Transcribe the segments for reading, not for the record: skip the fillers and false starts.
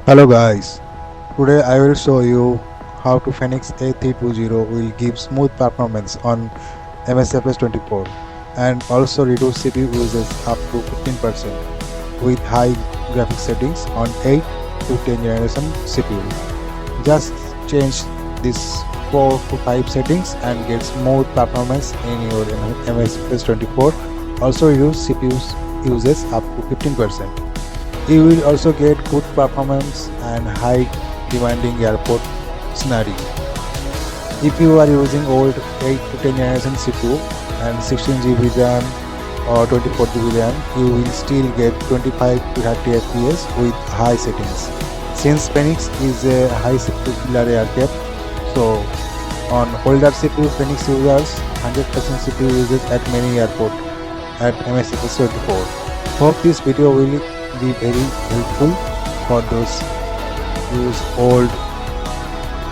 Hello guys, today I will show you how to Fenix A320 will give smooth performance on MSFS 24 and also reduce CPU uses up to 15% with high graphics settings on 8 to 10 generation CPU. Just change these 4 to 5 settings and get smooth performance in your MSFS 24. Also reduce CPU uses up to 15%. You will also get good performance and high demanding airport scenario. If you are using old 8 to 10 generation CPU and 16 GB RAM or 24 GB RAM, you will still get 25 to 30 FPS with high settings. Since Fenix is a high CPU killer aircraft, so on older CPU, Fenix uses 100% CPU usage at many airports at MSFS 24. Hope this video will be very helpful for those use old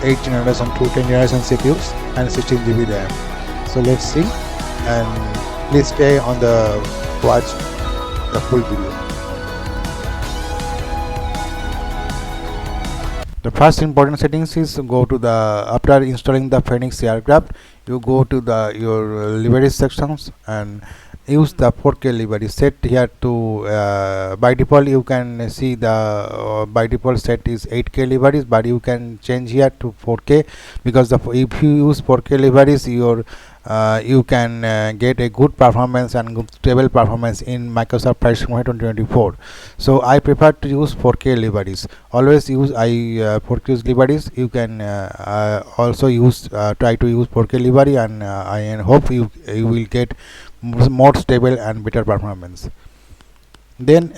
8 generation to 10 generation CPUs and 16 GB RAM. So let's see, and please stay on the watch the full video. The first important settings is go to the after installing the Fenix aircraft, you go to the your libraries sections and use the 4K library set here to by default you can see the by default set is 8K libraries, but you can change here to 4K because if you use 4K libraries you can get a good performance and good stable performance in Microsoft Flight Simulator 2024. So I prefer to use 4K libraries. Always use 4K libraries. You can also use try to use 4K library, and I hope you will get more stable and better performance. Then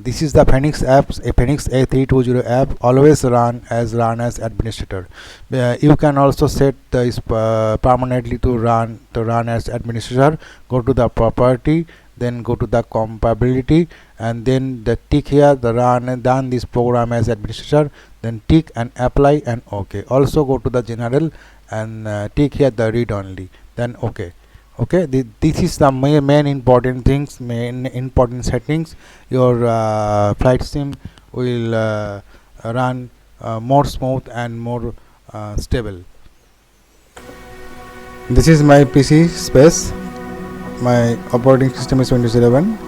this is the Fenix apps. A Fenix A320 app always run as administrator. You can also set this permanently to run as administrator. Go to the property, then go to the compatibility, and then the tick here the run and done this program as administrator, then tick and apply and OK. Also go to the general and tick here the read only, then OK. This is the main important things, main important settings. Your flight sim will run more smooth and more stable. This is my PC space. My operating system is Windows 11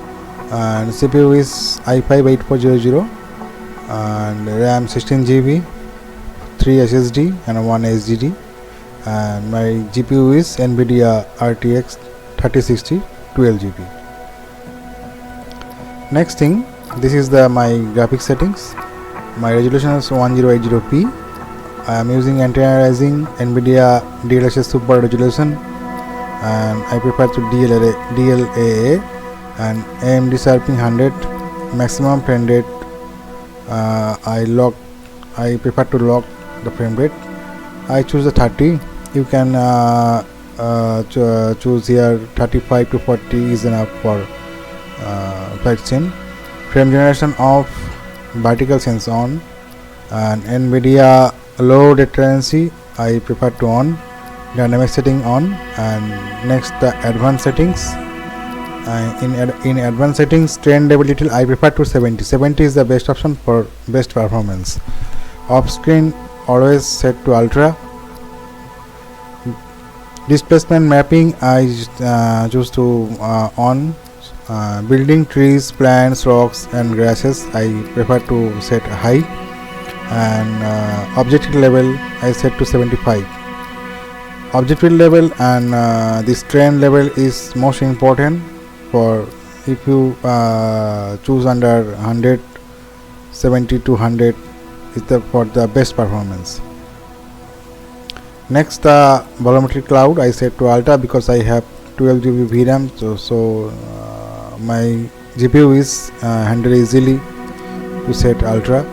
and CPU is i5-8400 and RAM 16 GB, 3 SSD and 1 HDD, and my GPU is NVIDIA RTX 3060 12 GB. Next thing, this is my graphics settings. My resolution is 1080p. I am using anti-aliasing NVIDIA DLSS Super Resolution, and I prefer to DLAA and AMD Sharping 100 maximum frame rate. I prefer to lock the frame rate. I choose the 30. You can choose here 35 to 40 is enough for flight sim. Frame generation off, vertical sense on, and NVIDIA low latency I prefer to on, dynamic setting on, and next the advanced settings. In advanced settings, train level detail I prefer to 70. 70 is the best option for best performance. Off screen always set to ultra. Displacement mapping I choose to on. Building, trees, plants, rocks and grasses I prefer to set high, and objective level I set to 75. Objective level and this train level is most important for if you choose under 100, 70 to 100 is for the best performance. Next, the volumetric cloud I set to ultra because I have 12 GB VRAM, so my GPU is handled easily to set ultra.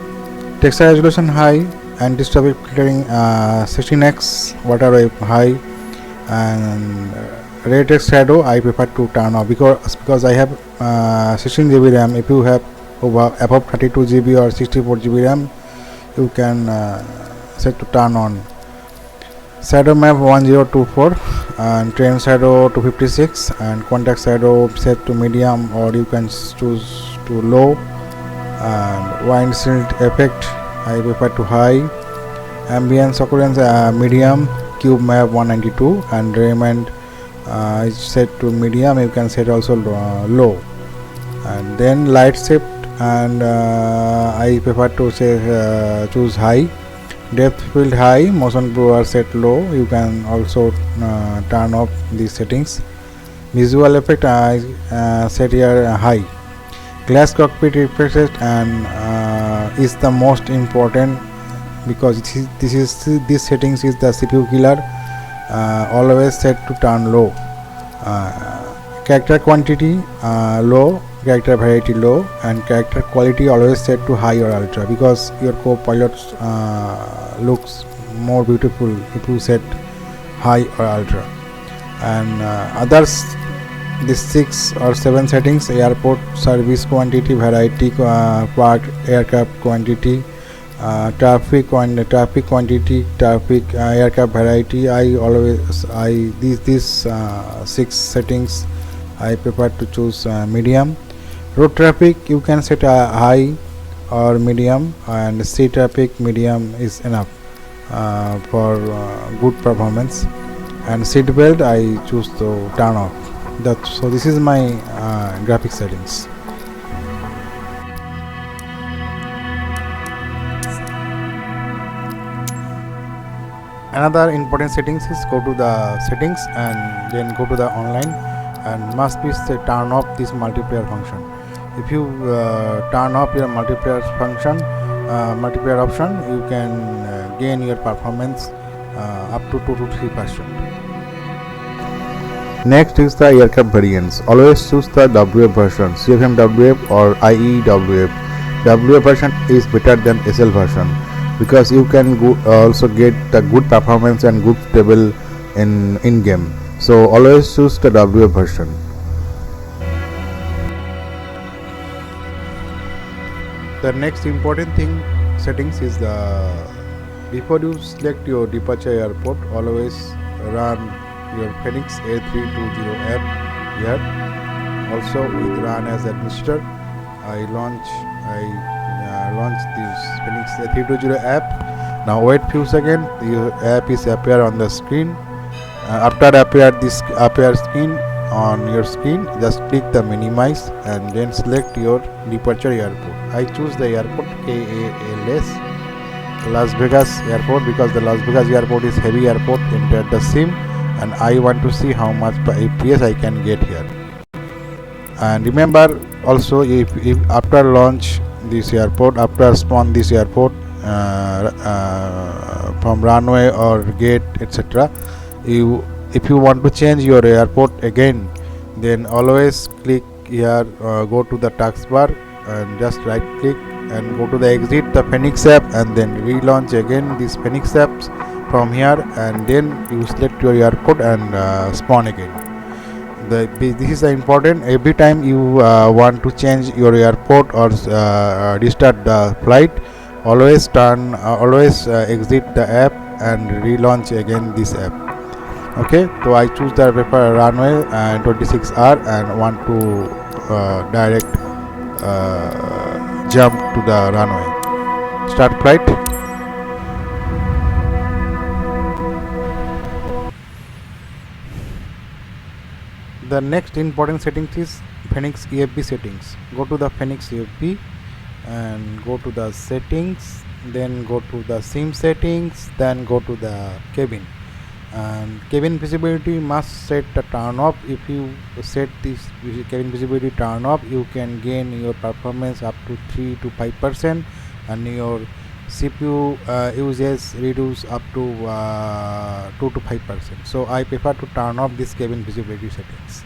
Texture resolution high, anti-static filtering 16x, water wave high, and ray text shadow I prefer to turn off because I have 16 GB RAM. If you have above 32 GB or 64 GB RAM, you can set to turn on. Shadow map 1024 and train shadow 256 and contact shadow set to medium, or you can choose to low, and windshield effect I prefer to high. Ambience occurrence medium, cube map 192, and Raymond is set to medium. You can set also low, and then light shift, and I prefer to say choose high. Depth field high, motion blur set low. You can also turn off these settings. Visual effect I set here high. Glass cockpit refreshes and is the most important, because this settings is the CPU killer. Always set to turn low. Character quantity low, character variety low, and character quality always set to high or ultra, because your co-pilot looks more beautiful if you set high or ultra. And others, these 6 or 7 settings: airport service quantity, variety, part aircraft quantity, traffic quantity, traffic aircraft variety. These 6 settings I prefer to choose medium. Road traffic you can set high or medium, and sea traffic medium is enough for good performance. And seat belt I choose to turn off. So this is my graphic settings. Another important settings is go to the settings and then go to the online, and must be turn off this multiplier function. If you turn off your multiplier function, multiplier option, you can gain your performance up to 2 to 3%. Next is the aircraft variants. Always choose the WF version, CFM WF or IE WF. WF version is better than SL version, because you can also get the good performance and good stable in game. So always choose the WF version. The next important thing settings is before you select your departure airport, always run your Fenix A320 app here. Also with run as administrator, I launch this Fenix A320 app. Now wait few seconds, the app is appear on the screen. After appear screen on your screen, just click the minimize and then select your departure airport. I choose the airport KALS, Las Vegas airport, because the Las Vegas airport is heavy airport. Enter the SIM, and I want to see how much FPS I can get here. And remember also, if after launch this airport, after spawn this airport from runway or gate etc., if you want to change your airport again, then always click here, go to the taskbar and just right click and go to the exit the Fenix app, and then relaunch again this Fenix apps from here, and then you select your airport and spawn again. This is important. Every time you want to change your airport or restart the flight, always exit the app and relaunch again this app. Okay, so I choose the runway and 26R and want to direct jump to the runway. Start flight. The next important settings is Fenix EFB settings. Go to the Fenix EFB and go to the settings, then go to the SIM settings, then go to the cabin. And cabin visibility must set the turn off. If you set this cabin visibility turn off, you can gain your performance up to 3 to 5%, and your CPU uses reduce up to 2 to 5%. So I prefer to turn off this cabin visibility settings.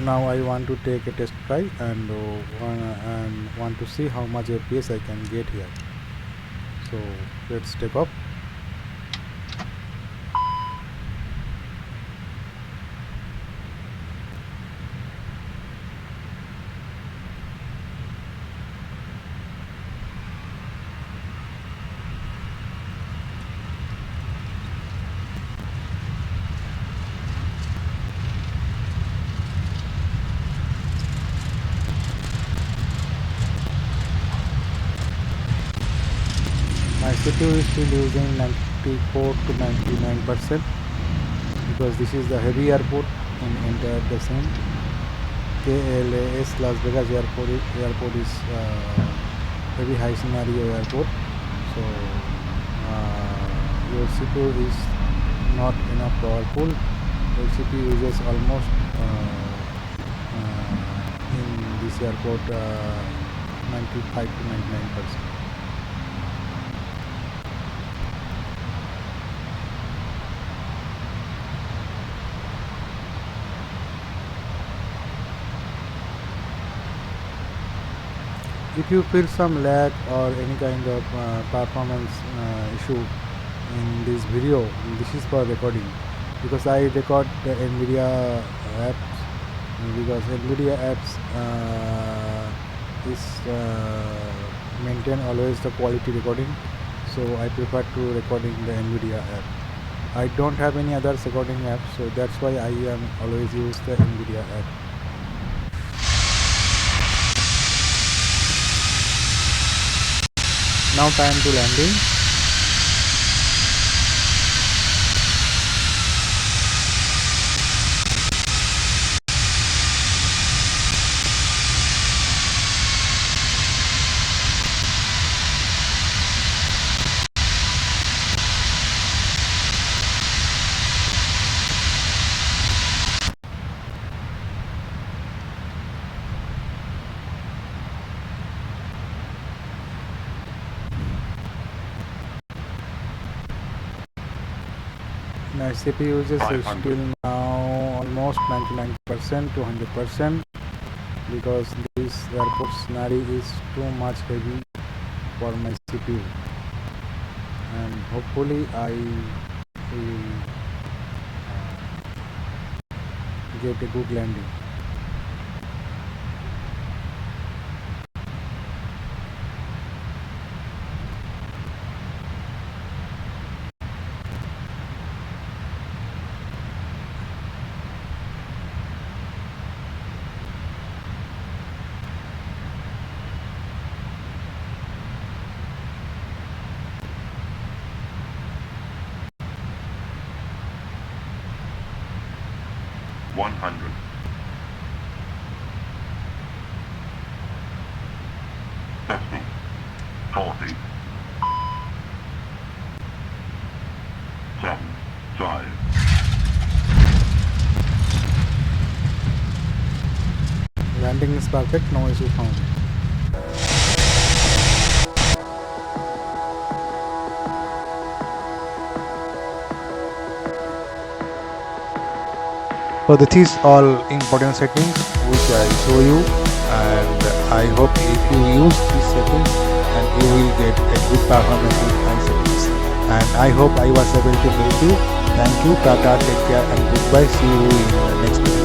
Now I want to take a test flight and want to see how much FPS I can get here. So let's take off. CPU is still using 94 to 99% because this is the heavy airport in entire the same. KLAS Las Vegas airport is very high scenario airport, so your CPU is not enough powerful. Your CPU uses almost in this airport 95 to 99%. If you feel some lag or any kind of performance issue in this video, this is for recording, because I record the NVIDIA apps, because NVIDIA apps is maintain always the quality recording, so I prefer to recording the NVIDIA app. I don't have any other recording app, so that's why I am always use the NVIDIA app. Now time to landing. My CPU uses is still now almost 99% to 100% because this airport scenario is too much heavy for my CPU, and hopefully I will get a good landing. Landing is perfect, no issue found. So that is all important settings which I show you, and I hope if you use this setting and you will get a good performance with my settings, and I hope I was able to help you. Thank you, Tata, take care and goodbye, see you in the next video.